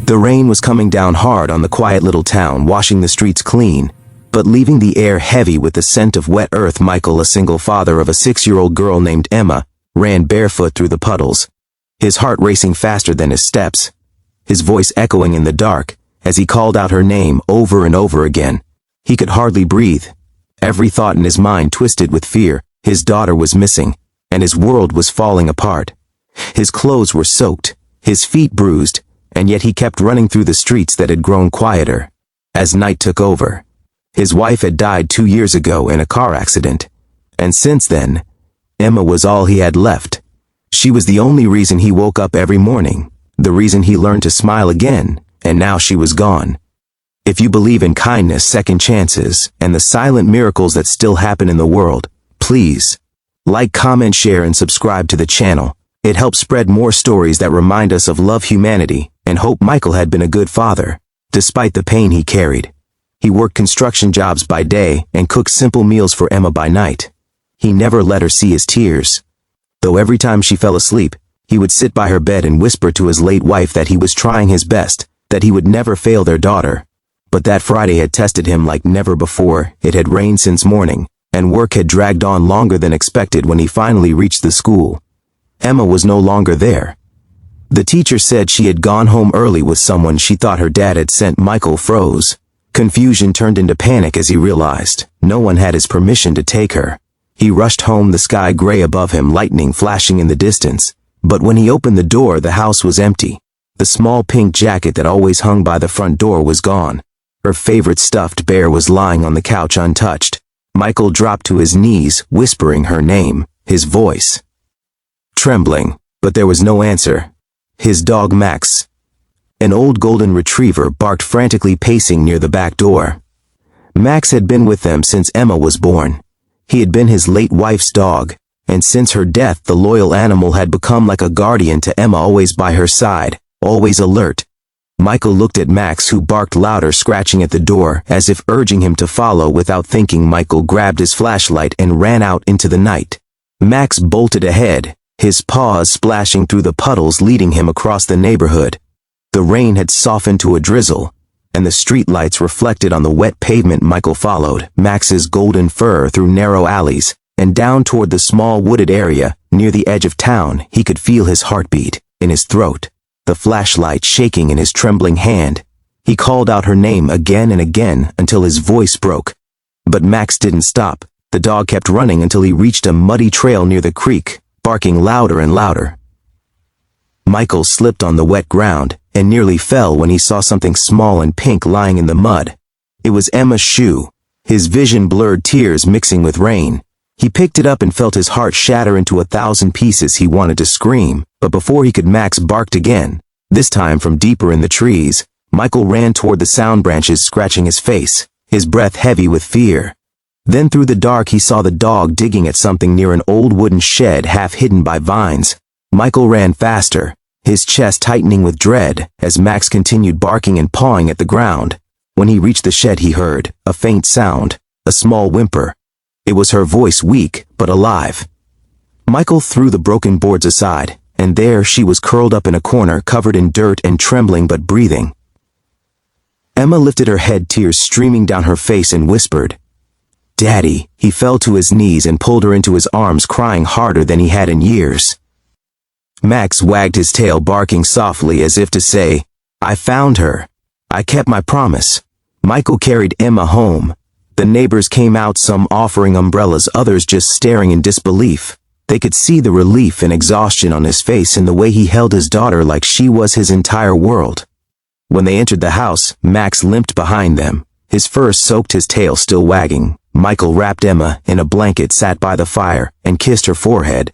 The rain was coming down hard on the quiet little town, washing the streets clean, but leaving the air heavy with the scent of wet earth. Michael, a single father of a 6-year-old girl named Emma, ran barefoot through the puddles, his heart racing faster than his steps, his voice echoing in the dark as he called out her name over and over again. He could hardly breathe. Every thought in his mind twisted with fear. His daughter was missing, and his world was falling apart. His clothes were soaked, his feet bruised, and yet he kept running through the streets that had grown quieter. As night took over, his wife had died 2 years ago in a car accident, and since then, Emma was all he had left. She was the only reason he woke up every morning, the reason he learned to smile again, and now she was gone. If you believe in kindness, second chances, and the silent miracles that still happen in the world, please like, comment, share, and subscribe to the channel. It helps spread more stories that remind us of love, humanity, and hope. Michael had been a good father, despite the pain he carried. He worked construction jobs by day and cooked simple meals for Emma by night. He never let her see his tears, though every time she fell asleep, he would sit by her bed and whisper to his late wife that he was trying his best, that he would never fail their daughter. But that Friday had tested him like never before. It had rained since morning, and work had dragged on longer than expected. When he finally reached the school, Emma was no longer there. The teacher said she had gone home early with someone she thought her dad had sent. Michael froze. Confusion turned into panic as he realized no one had his permission to take her. He rushed home, the sky gray above him, lightning flashing in the distance. But when he opened the door, the house was empty. The small pink jacket that always hung by the front door was gone. Her favorite stuffed bear was lying on the couch untouched. Michael dropped to his knees, whispering her name, his voice trembling, but there was no answer. His dog Max, an old golden retriever, barked frantically, pacing near the back door. Max had been with them since Emma was born. He had been his late wife's dog, and since her death the loyal animal had become like a guardian to Emma, always by her side, always alert. Michael looked at Max, who barked louder, scratching at the door as if urging him to follow. Without thinking, Michael grabbed his flashlight and ran out into the night. Max bolted ahead, his paws splashing through the puddles, leading him across the neighborhood. The rain had softened to a drizzle, and the streetlights reflected on the wet pavement. Michael followed Max's golden fur through narrow alleys and down toward the small wooded area near the edge of town. He could feel his heartbeat in his throat, the flashlight shaking in his trembling hand. He called out her name again and again until his voice broke. But Max didn't stop. The dog kept running until he reached a muddy trail near the creek, barking louder and louder. Michael slipped on the wet ground and nearly fell when he saw something small and pink lying in the mud. It was Emma's shoe. His vision blurred, tears mixing with rain. He picked it up and felt his heart shatter into 1,000 pieces. He wanted to scream, but before he could, Max barked again. This time from deeper in the trees, Michael ran toward the sound, branches scratching his face, his breath heavy with fear. Then through the dark he saw the dog digging at something near an old wooden shed half hidden by vines. Michael ran faster, his chest tightening with dread as Max continued barking and pawing at the ground. When he reached the shed he heard a faint sound, a small whimper. It was her voice, weak but alive. Michael threw the broken boards aside, and there she was, curled up in a corner, covered in dirt and trembling but breathing. Emma lifted her head, tears streaming down her face, and whispered, "Daddy." He fell to his knees and pulled her into his arms, crying harder than he had in years. Max wagged his tail, barking softly as if to say, "I found her. I kept my promise." Michael carried Emma home. The neighbors came out, some offering umbrellas, others just staring in disbelief. They could see the relief and exhaustion on his face in the way he held his daughter like she was his entire world. When they entered the house, Max limped behind them, his fur soaked, his tail still wagging. Michael wrapped Emma in a blanket, sat by the fire, and kissed her forehead.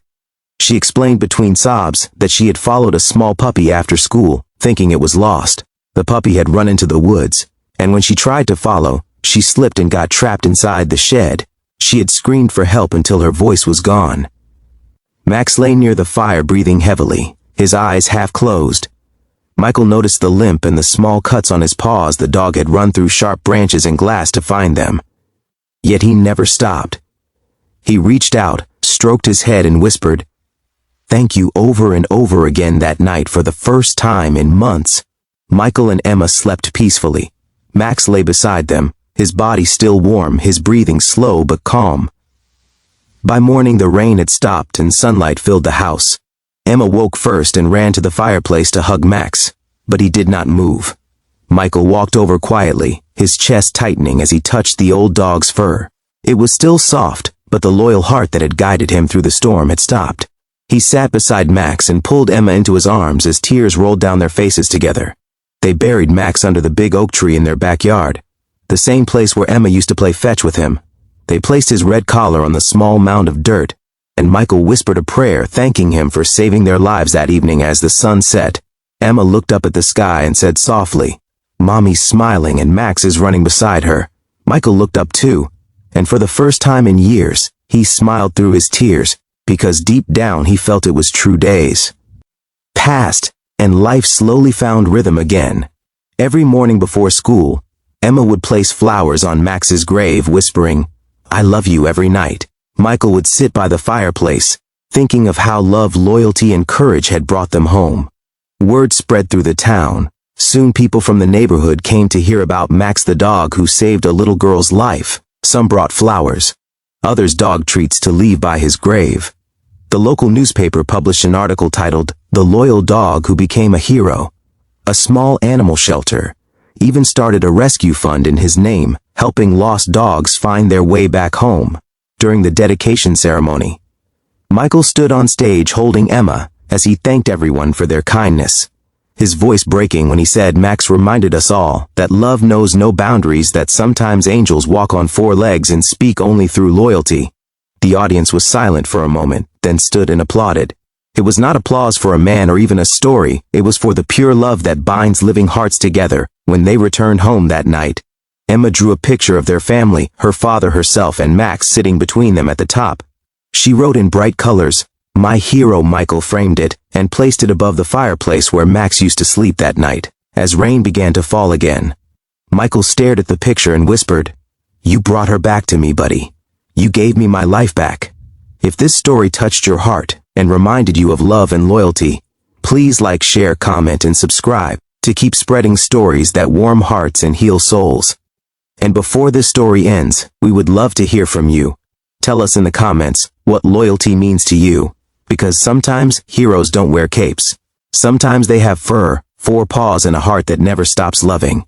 She explained between sobs that she had followed a small puppy after school, thinking it was lost. The puppy had run into the woods, and when she tried to follow, she slipped and got trapped inside the shed. She had screamed for help until her voice was gone. Max lay near the fire, breathing heavily, his eyes half closed. Michael noticed the limp and the small cuts on his paws. The dog had run through sharp branches and glass to find them. Yet he never stopped. He reached out, stroked his head, and whispered, "Thank you," over and over again that night. For the first time in months, Michael and Emma slept peacefully. Max lay beside them, his body still warm, his breathing slow but calm. By morning the rain had stopped and sunlight filled the house. Emma woke first and ran to the fireplace to hug Max, but he did not move. Michael walked over quietly, his chest tightening as he touched the old dog's fur. It was still soft, but the loyal heart that had guided him through the storm had stopped. He sat beside Max and pulled Emma into his arms as tears rolled down their faces together. They buried Max under the big oak tree in their backyard, the same place where Emma used to play fetch with him. They placed his red collar on the small mound of dirt, and Michael whispered a prayer thanking him for saving their lives that evening. As the sun set, Emma looked up at the sky and said softly, "Mommy's smiling and Max is running beside her." Michael looked up too, and for the first time in years, he smiled through his tears, because deep down he felt it was true. Days passed, and life slowly found rhythm again. Every morning before school, Emma would place flowers on Max's grave, whispering, "I love you," every night. Michael would sit by the fireplace, thinking of how love, loyalty, and courage had brought them home. Word spread through the town. Soon people from the neighborhood came to hear about Max the dog who saved a little girl's life. Some brought flowers, others dog treats to leave by his grave. The local newspaper published an article titled, "The Loyal Dog Who Became a Hero." A small animal shelter even started a rescue fund in his name, helping lost dogs find their way back home. During the dedication ceremony, Michael stood on stage holding Emma as he thanked everyone for their kindness. His voice breaking when he said, "Max reminded us all that love knows no boundaries, that sometimes angels walk on four legs and speak only through loyalty." The audience was silent for a moment, then stood and applauded. It was not applause for a man or even a story, it was for the pure love that binds living hearts together. When they returned home that night, Emma drew a picture of their family, her father, herself, and Max sitting between them at the top. She wrote in bright colors, "My hero." Michael framed it and placed it above the fireplace where Max used to sleep that night. As rain began to fall again, Michael stared at the picture and whispered, "You brought her back to me, buddy. You gave me my life back." If this story touched your heart and reminded you of love and loyalty, please like, share, comment, and subscribe to keep spreading stories that warm hearts and heal souls. And before this story ends, we would love to hear from you. Tell us in the comments what loyalty means to you, because sometimes heroes don't wear capes. Sometimes they have fur, four paws, and a heart that never stops loving.